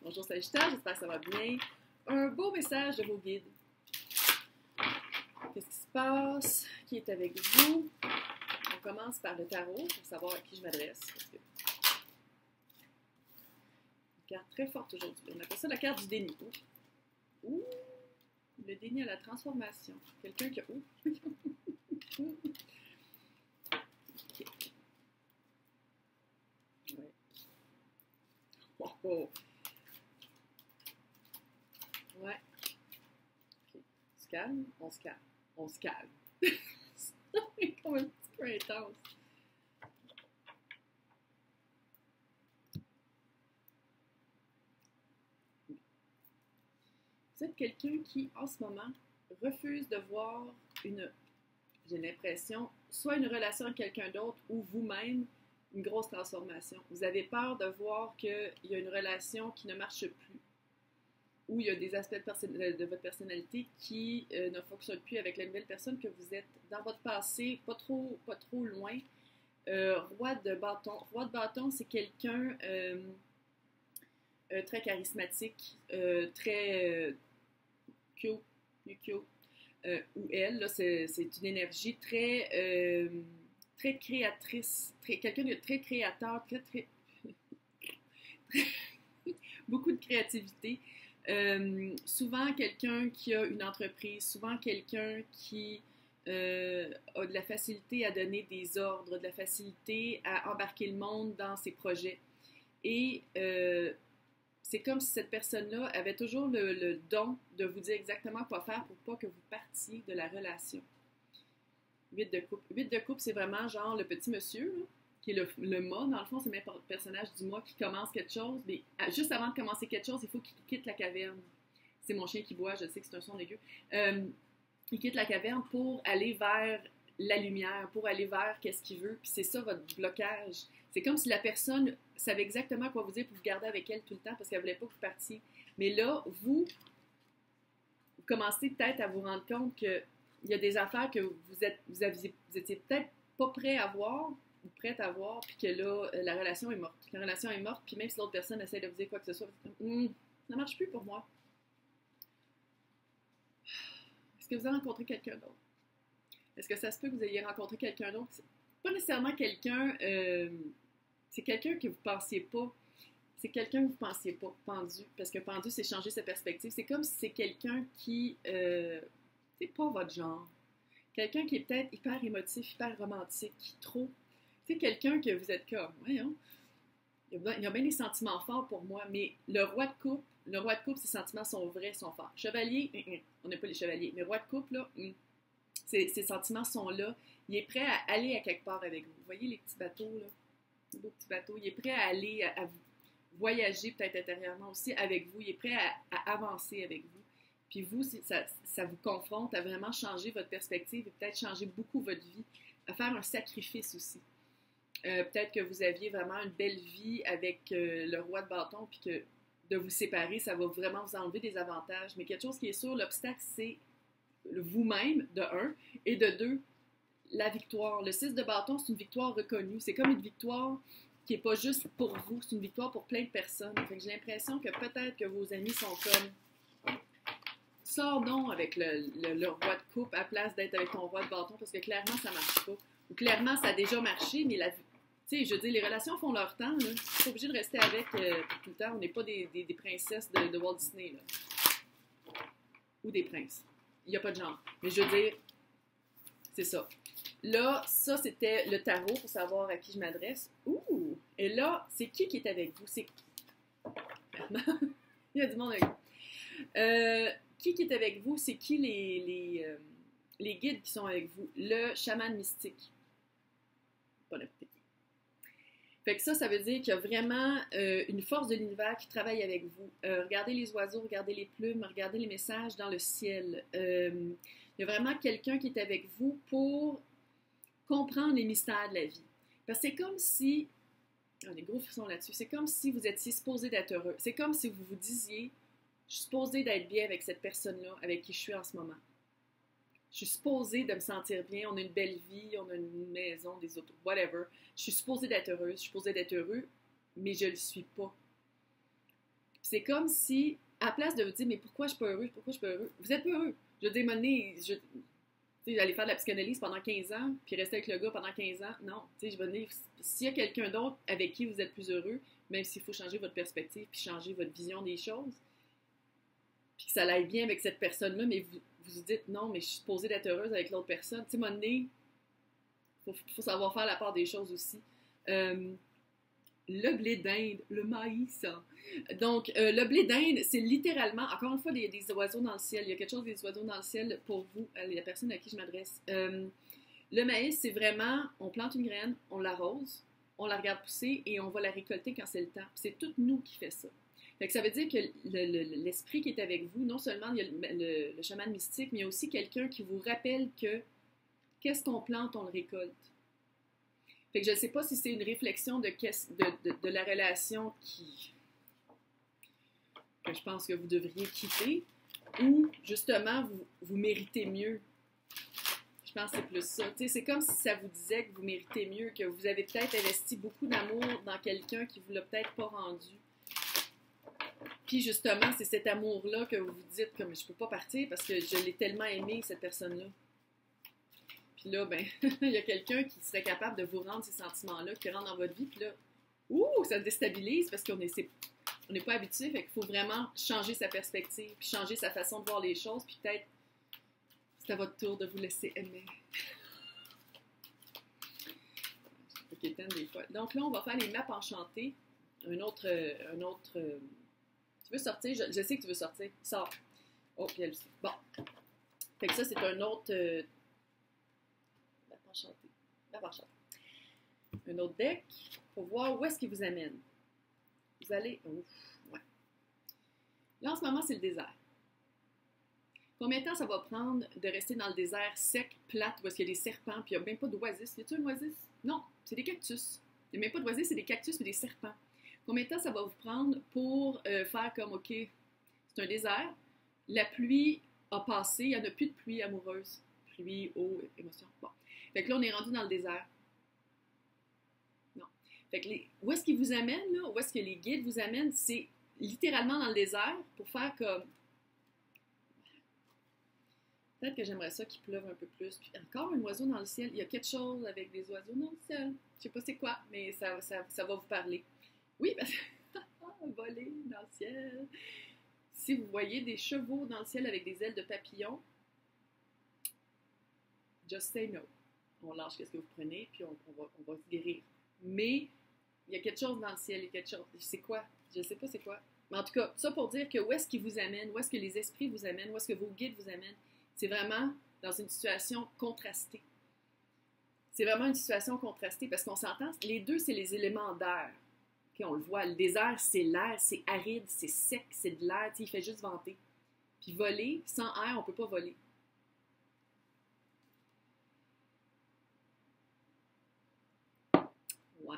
Bonjour Sagittaire, j'espère que ça va bien. Un beau message de vos guides. Qu'est-ce qui se passe? Qui est avec vous? On commence par le tarot pour savoir à qui je m'adresse. Une carte très forte aujourd'hui. On appelle ça la carte du déni. Ouh! Le déni à la transformation. Quelqu'un qui a... Ouh! Okay. Ouais. Oh, oh. Ouais. Okay. On se calme, on se calme, on se calme. C'est comme un petit peu intense. Vous êtes quelqu'un qui, en ce moment, refuse de voir j'ai l'impression, soit une relation avec quelqu'un d'autre ou vous-même, une grosse transformation. Vous avez peur de voir qu'il y a une relation qui ne marche plus, ou il y a des aspects de votre personnalité qui ne fonctionnent plus avec la nouvelle personne que vous êtes dans votre passé, pas trop loin. Roi de bâton. Roi de bâton, c'est quelqu'un très charismatique, très cute, ou elle, là, c'est une énergie très, très créatrice, quelqu'un de très créateur, très beaucoup de créativité. Souvent quelqu'un qui a une entreprise, souvent quelqu'un qui a de la facilité à donner des ordres, de la facilité à embarquer le monde dans ses projets. Et c'est comme si cette personne-là avait toujours le don de vous dire exactement quoi faire pour pas que vous partiez de la relation. 8 de coupe. 8 de coupe, c'est vraiment genre le petit monsieur, là, qui est le mât, dans le fond, c'est le même personnage du mât qui commence quelque chose, mais juste avant de commencer quelque chose, il faut qu'il quitte la caverne. C'est mon chien qui boit, je sais que c'est un son aigu. Il quitte la caverne pour aller vers la lumière, pour aller vers qu'est-ce qu'il veut, puis c'est ça votre blocage. C'est comme si la personne savait exactement quoi vous dire pour vous garder avec elle tout le temps parce qu'elle ne voulait pas que vous partiez. Mais là, vous commencez peut-être à vous rendre compte qu'il y a des affaires que vous étiez peut-être pas prêt à voir ou prête à voir, puis que là, la relation est morte. La relation est morte, puis même si l'autre personne essaie de vous dire quoi que ce soit, ça ne marche plus pour moi. Est-ce que vous avez rencontré quelqu'un d'autre? Est-ce que ça se peut que vous ayez rencontré quelqu'un d'autre? Pas nécessairement quelqu'un... c'est quelqu'un que vous ne pensiez pas. C'est quelqu'un que vous ne pensiez pas, pendu. Parce que pendu, c'est changer sa perspective. C'est comme si c'est quelqu'un qui... c'est pas votre genre. Quelqu'un qui est peut-être hyper émotif, hyper romantique, trop. C'est quelqu'un que vous êtes comme... Voyons, il y a bien des sentiments forts pour moi, mais le roi de coupe, ses sentiments sont vrais, sont forts. Chevalier, on n'a pas les chevaliers, mais roi de coupe, là, ses sentiments sont là. Il est prêt à aller à quelque part avec vous. Vous voyez les petits bateaux, là? Les beaux petits bateaux. Il est prêt à aller à voyager peut-être intérieurement aussi avec vous. Il est prêt à avancer avec vous. Puis vous, ça vous confronte à vraiment changer votre perspective et peut-être changer beaucoup votre vie, à faire un sacrifice aussi. Peut-être que vous aviez vraiment une belle vie avec le roi de bâton, puis que de vous séparer, ça va vraiment vous enlever des avantages. Mais quelque chose qui est sûr, l'obstacle, c'est vous-même, de un, et de deux, la victoire. Le 6 de bâton, c'est une victoire reconnue. C'est comme une victoire qui n'est pas juste pour vous, c'est une victoire pour plein de personnes. Fait que j'ai l'impression que peut-être que vos amis sont comme... Sors donc avec le roi de coupe à place d'être avec ton roi de bâton, parce que clairement, ça ne marche pas. Ou clairement, ça a déjà marché, mais tu sais, je veux dire, les relations font leur temps. Là. C'est pas obligé de rester avec tout le temps. On n'est pas des princesses de Walt Disney, là. Ou des princes. Il n'y a pas de genre. Mais je veux dire, c'est ça. Là, ça, c'était le tarot pour savoir à qui je m'adresse. Ouh! Et là, c'est qui est avec vous? C'est... Il y a du monde avec vous. Qui est avec vous? C'est qui les guides qui sont avec vous? Le chaman mystique. Pas n'importe qui. Fait que ça veut dire qu'il y a vraiment une force de l'univers qui travaille avec vous. Regardez les oiseaux, regardez les plumes, regardez les messages dans le ciel. Il y a vraiment quelqu'un qui est avec vous pour comprendre les mystères de la vie. Parce que c'est comme si... Oh, les gros frissons là-dessus. C'est comme si vous étiez supposé d'être heureux. C'est comme si vous vous disiez, je suis supposé d'être bien avec cette personne-là, avec qui je suis en ce moment. Je suis supposée de me sentir bien, on a une belle vie, on a une maison, des autos, whatever. Je suis supposée d'être heureuse, je suis supposée d'être heureux, mais je ne le suis pas. c'est comme si, à la place de vous dire, mais pourquoi je suis pas heureux, pourquoi je suis pas heureux, vous êtes pas heureux. Je veux dire, à un moment donné, aller faire de la psychanalyse pendant 15 ans, puis rester avec le gars pendant 15 ans, non. Je veux dire, s'il y a quelqu'un d'autre avec qui vous êtes plus heureux, même s'il faut changer votre perspective, puis changer votre vision des choses, puis que ça aille bien avec cette personne-là, mais vous vous dites, non, mais je suis supposée d'être heureuse avec l'autre personne. Tu sais, à un moment donné, faut savoir faire la part des choses aussi. Le blé d'Inde, le maïs. Hein. Donc, le blé d'Inde, c'est littéralement, encore une fois, il y a des oiseaux dans le ciel. Il y a quelque chose des oiseaux dans le ciel pour vous, la personne à qui je m'adresse. Le maïs, c'est vraiment, on plante une graine, on l'arrose, on la regarde pousser et on va la récolter quand c'est le temps. C'est tout nous qui fait ça. Fait que ça veut dire que l'esprit qui est avec vous, non seulement il y a le chaman mystique, mais il y a aussi quelqu'un qui vous rappelle que qu'est-ce qu'on plante, on le récolte. Fait que je ne sais pas si c'est une réflexion de la relation que je pense que vous devriez quitter ou justement vous méritez mieux. Je pense que c'est plus ça. T'sais, c'est comme si ça vous disait que vous méritez mieux, que vous avez peut-être investi beaucoup d'amour dans quelqu'un qui ne vous l'a peut-être pas rendu. Puis justement, c'est cet amour-là que vous vous dites comme je peux pas partir parce que je l'ai tellement aimé, cette personne-là. Puis là, ben, il y a quelqu'un qui serait capable de vous rendre ces sentiments-là, qui rentre dans votre vie, puis là, ça déstabilise parce qu'on n'est pas habitué, fait qu'il faut vraiment changer sa perspective, puis changer sa façon de voir les choses, puis peut-être c'est à votre tour de vous laisser aimer. Ok, des fois. Donc là, on va faire les maps enchantées. Un autre tu veux sortir? Je sais que tu veux sortir. Sors. Oh, puis elle aussi. Bon. Fait que ça, c'est un autre... map enchantée. Map enchantée. Un autre deck pour voir où est-ce qu'il vous amène. Vous allez... ouais. Là, en ce moment, c'est le désert. Combien de temps ça va prendre de rester dans le désert sec, plate, où est-ce qu'il y a des serpents, puis il n'y a même pas d'oasis? Y a-t-il un oasis? Non, c'est des cactus. Il n'y a même pas d'oasis, c'est des cactus, mais des serpents. Combien de temps ça va vous prendre pour faire comme, OK, c'est un désert, la pluie a passé, il n'y en a plus de pluie amoureuse. Pluie, eau, émotion. Bon. Fait que là, on est rendu dans le désert. Non. Fait que où est-ce qu'ils vous amènent, là? Où est-ce que les guides vous amènent? C'est littéralement dans le désert pour faire comme... Peut-être que j'aimerais ça qu'il pleuve un peu plus. Puis encore un oiseau dans le ciel. Il y a quelque chose avec des oiseaux dans le ciel. Je sais pas c'est quoi, mais ça va vous parler. Oui, parce que voler dans le ciel. Si vous voyez des chevaux dans le ciel avec des ailes de papillon, just say no. On lâche qu'est-ce que vous prenez, puis on va se guérir. Mais il y a quelque chose dans le ciel, il y a quelque chose. C'est quoi? Je sais pas c'est quoi. Mais en tout cas, ça pour dire que où est-ce qu'ils vous amènent, où est-ce que les esprits vous amènent, où est-ce que vos guides vous amènent, c'est vraiment dans une situation contrastée. C'est vraiment une situation contrastée parce qu'on s'entend, les deux, c'est les éléments d'air. Okay, on le voit, le désert, c'est l'air, c'est aride, c'est sec, c'est de l'air, il fait juste venter. Puis voler, sans air, on ne peut pas voler. Ouais.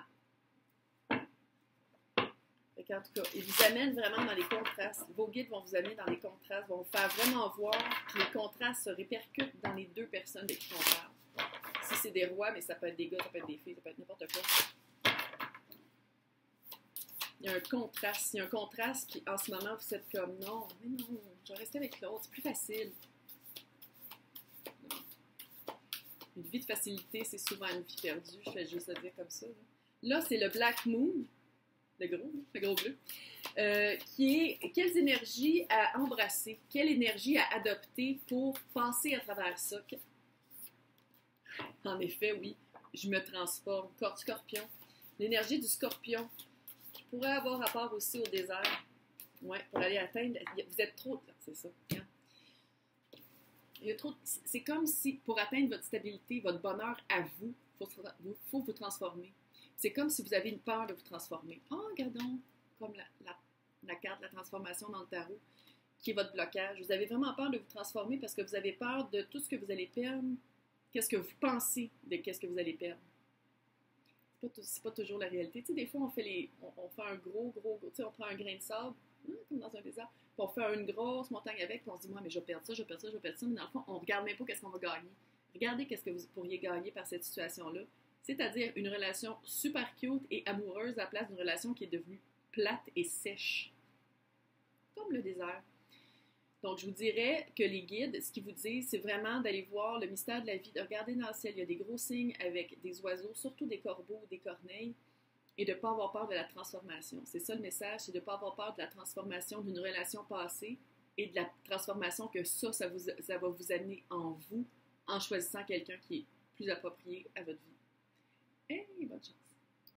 Fait qu'en tout cas, ils vous amènent vraiment dans les contrastes. Vos guides vont vous amener dans les contrastes, vont vous faire vraiment voir que les contrastes se répercutent dans les deux personnes de qui on parle. Si c'est des rois, mais ça peut être des gars, ça peut être des filles, ça peut être n'importe quoi. Il y a un contraste, puis en ce moment, vous êtes comme, non, mais non, je vais rester avec l'autre, c'est plus facile. Non. Une vie de facilité, c'est souvent une vie perdue, je fais juste le dire comme ça. Là, c'est le Black Moon, le gros bleu, qui est quelles énergies à embrasser, quelle énergie à adopter pour passer à travers ça. En effet, oui, je me transforme. Corps scorpion. L'énergie du scorpion qui pourrait avoir rapport aussi au désert. Oui, pour aller atteindre. Vous êtes trop. C'est ça. Hein? Il y a trop. C'est comme si pour atteindre votre stabilité, votre bonheur à vous, il faut vous transformer. C'est comme si vous avez une peur de vous transformer. Oh, regardons, comme la carte de la transformation dans le tarot, qui est votre blocage. Vous avez vraiment peur de vous transformer parce que vous avez peur de tout ce que vous allez perdre. Qu'est-ce que vous pensez de qu'est-ce que vous allez perdre? C'est pas toujours la réalité. Tu sais, des fois, on fait un gros, tu sais, on prend un grain de sable, comme dans un désert, puis on fait une grosse montagne avec, puis on se dit, moi, mais je vais perdre ça, mais dans le fond, on ne regarde même pas qu'est-ce qu'on va gagner. Regardez qu'est-ce que vous pourriez gagner par cette situation-là. C'est-à-dire une relation super cute et amoureuse à la place d'une relation qui est devenue plate et sèche. comme le désert. Donc, je vous dirais que les guides, ce qu'ils vous disent, c'est vraiment d'aller voir le mystère de la vie, de regarder dans le ciel. Il y a des gros signes avec des oiseaux, surtout des corbeaux ou des corneilles, et de ne pas avoir peur de la transformation. C'est ça le message, c'est de ne pas avoir peur de la transformation d'une relation passée et de la transformation que ça va vous amener en vous en choisissant quelqu'un qui est plus approprié à votre vie. Hey, bonne chance!